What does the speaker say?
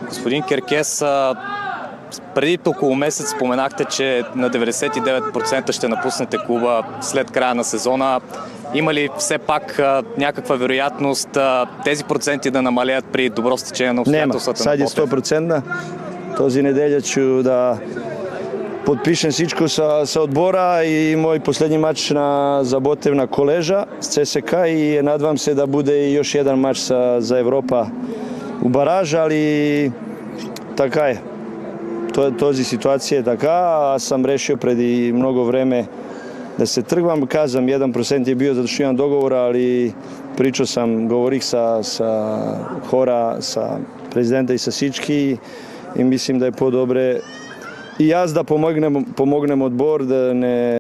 Господин Керкес, преди около месец споменахте, че на 99% ще напуснете клуба след края на сезона. Има ли все пак някаква вероятност тези проценти да намалеят при добро стечение на обстоятелствата? Нема, сад е 100%. Този неделя ću да potpišem всичко sa odbora i moj posljednji mač za Botev na Koleža s CSK i nadam se da bude još jedan mač za Evropa u baraž, ali така je. Този ситуација е така, аз сам решил преди много време да се тргвам. Казам, 1% je bio zato što imam dogovor, ali pričao sam, govorih sa hora, sa prezidenta i sa всички i mislim da je по-добре и аз да помогнем odbor da ne